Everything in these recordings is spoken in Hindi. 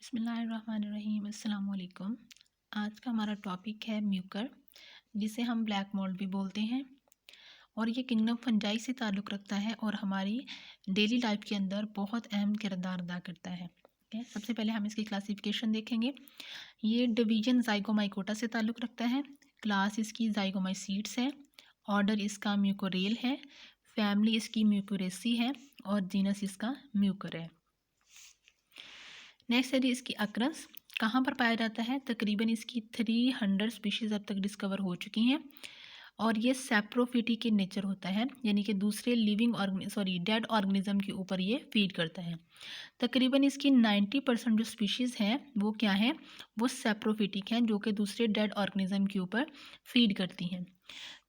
बिस्मिल्लाहिर्रहमानिर्रहीम अस्सलाम वालेकुम। आज का हमारा टॉपिक है म्यूकर, जिसे हम ब्लैक मोल्ड भी बोलते हैं और ये किंगडम फंजाई से ताल्लुक़ रखता है और हमारी डेली लाइफ के अंदर बहुत अहम किरदार अदा करता है। ठीक है, सबसे पहले हम इसकी क्लासिफिकेशन देखेंगे। ये डिवीजन ज़ाइगोमाइकोटा से ताल्लुक़ रखता है। क्लास इसकी ज़ाइगोमाइसीड्स है। ऑर्डर इसका म्यूकोरेल है। फैमिली इसकी म्यूकोरेसी है और जीनस इसका म्यूकर है। नेक्स्ट है जी इसकी अक्रंस कहाँ पर पाया जाता है। तकरीबन इसकी 300 स्पीशीज़ अब तक डिस्कवर हो चुकी हैं और ये सैप्रोफिटी के नेचर होता है, यानी कि दूसरे डेड ऑर्गेनिज्म के ऊपर ये फीड करता है। तकरीबन इसकी 90% जो स्पीशीज़ हैं वो क्या हैं, वो सैप्रोफिटिक हैं, जो कि दूसरे डेड ऑर्गेनिज्म के ऊपर फीड करती हैं।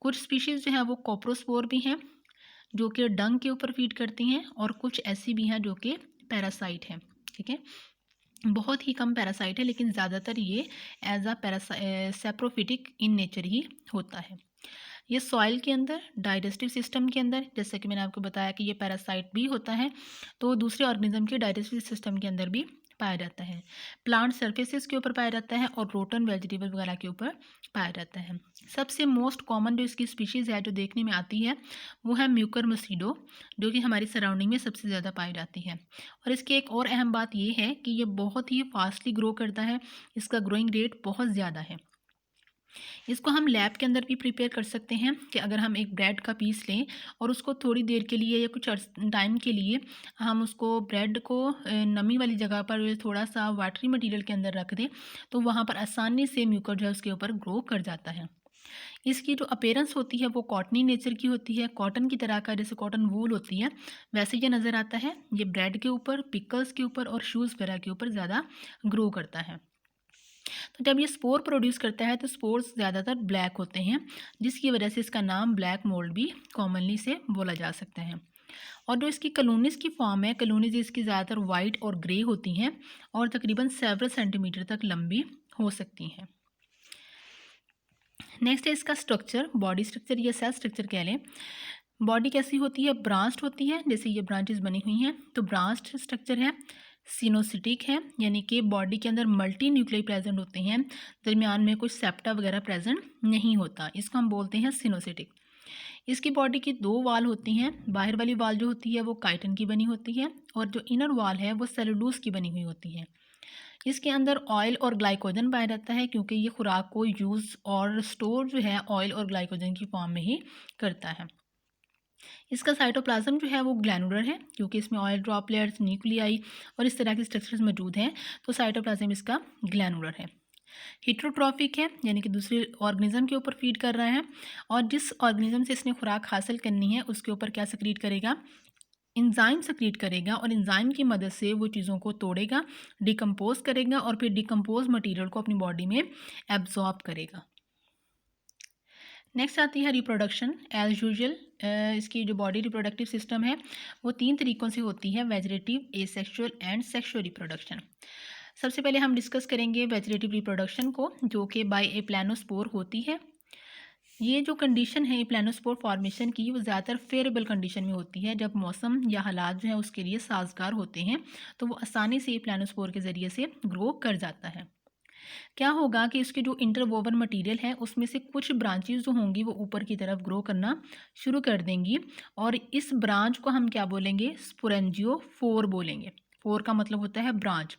कुछ स्पीशीज़ जो हैं वो कोप्रोस्पोर भी हैं, जो कि डंग के ऊपर फीड करती हैं, और कुछ ऐसी भी हैं जो कि पैरासाइट हैं। ठीक है, बहुत ही कम पैरासाइट है, लेकिन ज़्यादातर ये as a saprophytic in nature ही होता है। ये सॉइल के अंदर, डाइजेस्टिव सिस्टम के अंदर, जैसे कि मैंने आपको बताया कि ये पैरासाइट भी होता है, तो दूसरे ऑर्गेनिज्म के डाइजेस्टिव सिस्टम के अंदर भी पाया जाता है। प्लांट सर्फेसिस के ऊपर पाया जाता है और रोटन वेजिटेबल वगैरह के ऊपर पाया जाता है। सबसे मोस्ट कॉमन जो इसकी स्पीशीज़ है जो देखने में आती है वो है म्यूकर मस्कीटो, जो कि हमारी सराउंडिंग में सबसे ज़्यादा पाई जाती है। और इसकी एक और अहम बात ये है कि ये बहुत ही फास्टली ग्रो करता है, इसका ग्रोइंग रेट बहुत ज़्यादा है। इसको हम लैब के अंदर भी प्रिपेयर कर सकते हैं कि अगर हम एक ब्रेड का पीस लें और उसको थोड़ी देर के लिए या कुछ टाइम के लिए हम उसको ब्रेड को नमी वाली जगह पर थोड़ा सा वाटरी मटेरियल के अंदर रख दें, तो वहाँ पर आसानी से म्यूकर जो है उसके ऊपर ग्रो कर जाता है। इसकी जो अपीयरेंस होती है वो कॉटनी नेचर की होती है, कॉटन की तरह का, जैसे कॉटन वूल होती है वैसे ये नज़र आता है। ये ब्रेड के ऊपर, पिकल्स के ऊपर और शूज़ वगैरह के ऊपर ज़्यादा ग्रो करता है। तो जब ये स्पोर प्रोड्यूस करता है तो स्पोर्स ज़्यादातर ब्लैक होते हैं, जिसकी वजह से इसका नाम ब्लैक मोल्ड भी कॉमनली से बोला जा सकता है। और जो इसकी कलोनीज़ की फॉर्म है, कलोनीज़ इसकी ज़्यादातर वाइट और ग्रे होती हैं और तकरीबन सेवरल सेंटीमीटर तक लंबी हो सकती हैं। नेक्स्ट है इसका स्ट्रक्चर, बॉडी स्ट्रक्चर या सेल स्ट्रक्चर कह लें। बॉडी कैसी होती है, ब्रांच्ड होती है, जैसे ये ब्रांचेस बनी हुई हैं तो ब्रांच्ड स्ट्रक्चर है। सिनोसिटिक है, यानी कि बॉडी के अंदर मल्टी न्यूक्लियाई प्रेजेंट होते हैं, दरमियान में कुछ सेप्टा वगैरह प्रेजेंट नहीं होता, इसको हम बोलते हैं सिनोसिटिक। इसकी बॉडी की 2 वाल होती हैं। बाहर वाली वाल जो होती है वो काइटिन की बनी होती है और जो इनर वाल है वो सेलुलोज की बनी हुई होती है। इसके अंदर ऑयल और ग्लाइकोजन पाया जाता है, क्योंकि ये खुराक को यूज़ और स्टोर जो है ऑयल और ग्लाइकोजन की फॉर्म में ही करता है। इसका साइटोप्लाज्म जो है वो ग्लैनुलर है, क्योंकि इसमें ऑयल ड्रॉपलेट्स, न्यूक्लियाई और इस तरह के स्ट्रक्चर्स मौजूद हैं, तो साइटोप्लाज्म इसका ग्लैनुलर है। हिट्रोट्रॉफिक है, यानी कि दूसरे ऑर्गेनिज्म के ऊपर फीड कर रहा है और जिस ऑर्गेनिज्म से इसने खुराक हासिल करनी है उसके ऊपर क्या सक्रीट करेगा, इंजाइम सक्रीट करेगा, और इंजाइम की मदद से वो चीज़ों को तोड़ेगा, डिकम्पोज करेगा और फिर डिकम्पोज मटेरियल को अपनी बॉडी में एब्जॉर्ब करेगा। नेक्स्ट आती है रिप्रोडक्शन। एज यूजुअल इसकी जो बॉडी रिप्रोडक्टिव सिस्टम है वो 3 तरीक़ों से होती है, vegetative, asexual and sexual reproduction. सबसे पहले हम डिस्कस करेंगे वेजिटेटिव रिप्रोडक्शन को, जो कि बाय ए प्लानोस्पोर होती है। ये जो कंडीशन है प्लानोस्पोर फॉर्मेशन की, वो ज़्यादातर फेवरेबल कंडीशन में होती है, जब मौसम या हालात जो है उसके लिए साजगार होते हैं, तो वो आसानी से प्लानोस्पोर के ज़रिए से ग्रो कर जाता है। क्या होगा कि इसके जो इंटरवोवन मटेरियल है उसमें से कुछ ब्रांचेस जो होंगी वो ऊपर की तरफ ग्रो करना शुरू कर देंगी, और इस ब्रांच को हम क्या बोलेंगे, स्पोरेंजियोफोर बोलेंगे। फोर का मतलब होता है ब्रांच।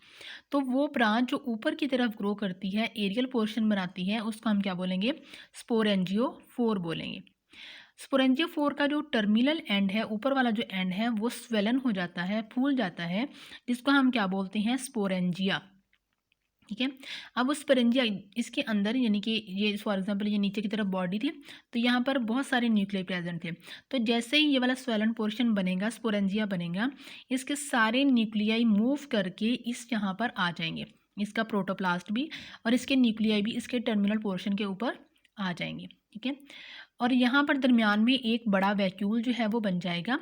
तो वो ब्रांच जो ऊपर की तरफ ग्रो करती है, एरियल पोर्शन बनाती है, उसको हम क्या बोलेंगे, स्पोरेंजियोफोर बोलेंगे। स्पोरेंजियोफोर का जो टर्मिनल एंड है, ऊपर वाला जो एंड है, वो स्वेलन हो जाता है, फूल जाता है, जिसको हम क्या बोलते हैं, स्पोरेंजिया। ठीक है, अब उस स्पोरेंजिया इसके अंदर, यानी कि ये फॉर एग्जांपल ये नीचे की तरफ बॉडी थी, तो यहाँ पर बहुत सारे न्यूक्लियाई प्रेजेंट थे, तो जैसे ही ये वाला स्वेलन पोर्शन बनेगा, स्पोरेंजिया बनेगा, इसके सारे न्यूक्लियाई मूव करके इस यहाँ पर आ जाएंगे, इसका प्रोटोप्लास्ट भी और इसके न्यूक्लियाई भी इसके टर्मिनल पोर्शन के ऊपर आ जाएंगे। ठीक है, और यहाँ पर दरमियान में एक बड़ा वैक्यूल जो है वो बन जाएगा।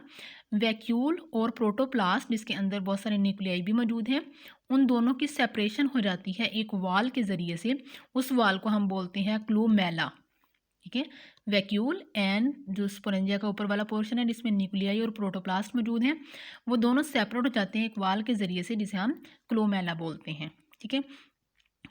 वैक्यूल और प्रोटोप्लास्ट, जिसके अंदर बहुत सारे न्यूक्लियाई भी मौजूद हैं, उन दोनों की सेपरेशन हो जाती है एक वाल के ज़रिए से। उस वाल को हम बोलते हैं क्लोमेला। ठीक है, वैक्यूल एंड जो स्पोरेंजिया का ऊपर वाला पोर्शन है जिसमें न्यूक्लियाई और प्रोटोप्लास्ट मौजूद हैं, वो दोनों सेपरेट हो जाते हैं एक वाल के ज़रिए से, जिसे हम क्लोमेला बोलते हैं। ठीक है।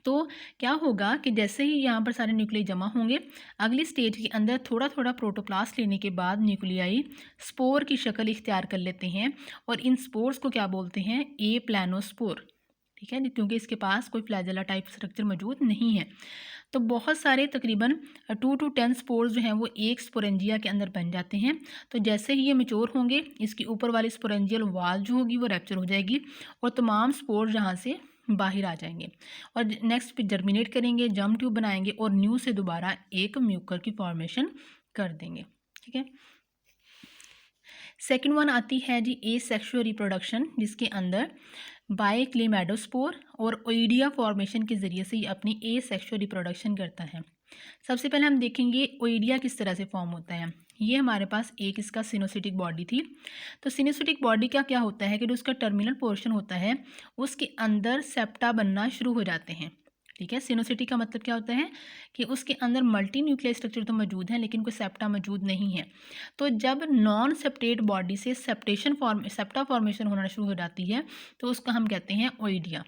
तो क्या होगा कि जैसे ही यहाँ पर सारे न्यूक्लियाई जमा होंगे, अगली स्टेज के अंदर थोड़ा थोड़ा प्रोटोप्लास्ट लेने के बाद न्यूक्लियाई स्पोर की शक्ल इख्तियार कर लेते हैं, और इन स्पोर्स को क्या बोलते हैं, ए प्लानोस्पोर। ठीक है, क्योंकि इसके पास कोई फ्लैजेला टाइप स्ट्रक्चर मौजूद नहीं है। तो बहुत सारे तकरीबन 2 to 10 स्पोर्स जो हैं वो एक स्पोरेंजिया के अंदर बन जाते हैं। तो जैसे ही ये मैच्योर होंगे, इसकी ऊपर वाली स्पोरेंजियल वाल जो होगी वो रैप्चर हो जाएगी, और तमाम स्पोर्स यहाँ से बाहर आ जाएंगे, और नेक्स्ट फिर जर्मिनेट करेंगे, जर्म ट्यूब बनाएंगे, और न्यू से दोबारा एक म्यूकर की फॉर्मेशन कर देंगे। ठीक है। सेकेंड वन आती है जी ए सेक्शुअल रिप्रोडक्शन, जिसके अंदर बायक्लेमाइडोस्पोर और ओइडिया फॉर्मेशन के ज़रिए से ये अपनी ए सेक्शुअल रिप्रोडक्शन करता है। सबसे पहले हम देखेंगे ओइडिया किस तरह से फॉर्म होता है। ये हमारे पास एक इसका सिनोसिटिक बॉडी थी। तो सिनोसिटिक बॉडी का क्या होता है कि जो उसका टर्मिनल पोर्शन होता है उसके अंदर सेप्टा बनना शुरू हो जाते हैं। ठीक है, सिनोसिटी का मतलब क्या होता है कि उसके अंदर मल्टी न्यूक्लियर स्ट्रक्चर तो मौजूद हैं लेकिन कोई सेप्टा मौजूद नहीं है। तो जब नॉन सेप्टेट बॉडी से सेप्टा फॉर्मेशन होना शुरू हो जाती है तो उसका हम कहते हैं ओइडिया।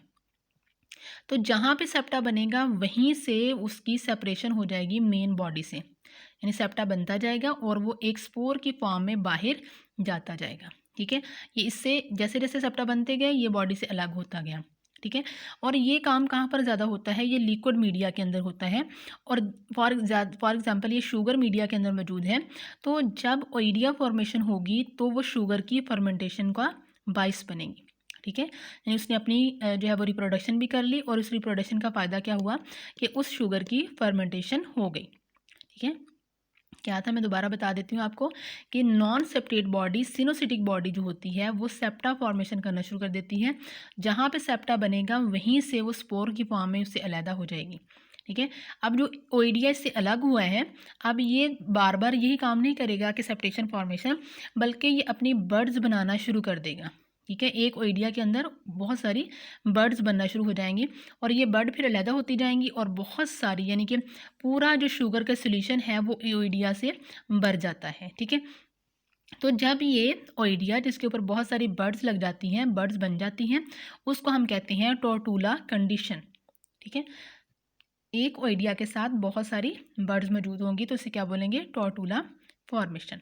तो जहाँ पे सेप्टा बनेगा वहीं से उसकी सेपरेशन हो जाएगी मेन बॉडी से, यानी सेप्टा बनता जाएगा और वो एक स्पोर की फॉर्म में बाहर जाता जाएगा। ठीक है, ये इससे जैसे जैसे सेप्टा बनते गए ये बॉडी से अलग होता गया। ठीक है, और ये काम कहाँ पर ज़्यादा होता है, ये लिक्विड मीडिया के अंदर होता है, और फॉर एग्जांपल ये शुगर मीडिया के अंदर मौजूद है। तो जब ओइडिया फॉर्मेशन होगी तो वो शुगर की फर्मेंटेशन का बाइस बनेगी। ठीक है, यानी उसने अपनी जो है वो रिप्रोडक्शन भी कर ली, और उस रिप्रोडक्शन का फ़ायदा क्या हुआ कि उस शुगर की फर्मेंटेशन हो गई। ठीक है, क्या था, मैं दोबारा बता देती हूँ आपको कि नॉन सेप्टेट बॉडी, सिनोसिटिक बॉडी जो होती है वो सेप्टा फॉर्मेशन करना शुरू कर देती है। जहाँ पे सेप्टा बनेगा वहीं से वो स्पोर की फॉर्म में उससे अलहदा हो जाएगी। ठीक है, अब जो ओइडिया इससे अलग हुआ है, अब ये बार बार यही काम नहीं करेगा कि सेप्टेशन फॉर्मेशन, बल्कि ये अपनी बर्ड्स बनाना शुरू कर देगा। ठीक है, एक ओइडिया के अंदर बहुत सारी बर्ड्स बनना शुरू हो जाएंगी, और ये बर्ड फिर अलहदा होती जाएंगी, और बहुत सारी, यानी कि पूरा जो शुगर का सोल्यूशन है वो ओइडिया से भर जाता है। ठीक है, तो जब ये ओइडिया जिसके ऊपर बहुत सारी बर्ड्स लग जाती हैं, बर्ड्स बन जाती हैं, उसको हम कहते हैं टोर्टुला कंडीशन। ठीक है, एक ओइडिया के साथ बहुत सारी बर्ड्स मौजूद होंगी तो इसे क्या बोलेंगे, टोर्टुला फॉर्मेशन।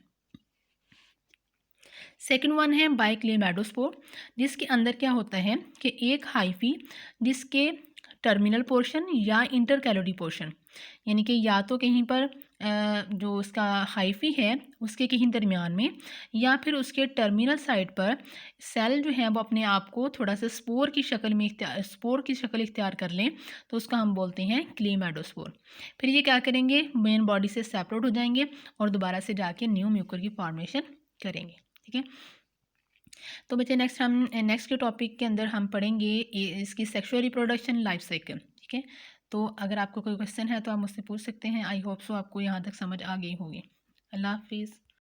सेकंड वन है बाइक्लेमाइडोस्पोर, जिसके अंदर क्या होता है कि एक हाइफी जिसके टर्मिनल पोर्शन या इंटरकैलोरी पोर्शन, यानी कि या तो कहीं पर जो उसका हाइफी है उसके कहीं दरमियान में, या फिर उसके टर्मिनल साइड पर सेल जो है वो अपने आप को थोड़ा सा स्पोर की शक्ल इख्तियार कर लें, तो उसका हम बोलते हैं क्लेमाइडोस्पोर। फिर ये क्या करेंगे, मेन बॉडी से सेपरेट हो जाएंगे और दोबारा से जाके न्यू म्यूकर की फॉर्मेशन करेंगे। ठीक है, तो बच्चे नेक्स्ट के टॉपिक के अंदर हम पढ़ेंगे इसकी सेक्सुअल रिप्रोडक्शन लाइफ साइकिल। ठीक है, तो अगर आपको कोई क्वेश्चन है तो आप मुझसे पूछ सकते हैं। आई होप सो आपको यहाँ तक समझ आ गई होगी। अल्लाह हाफिज़।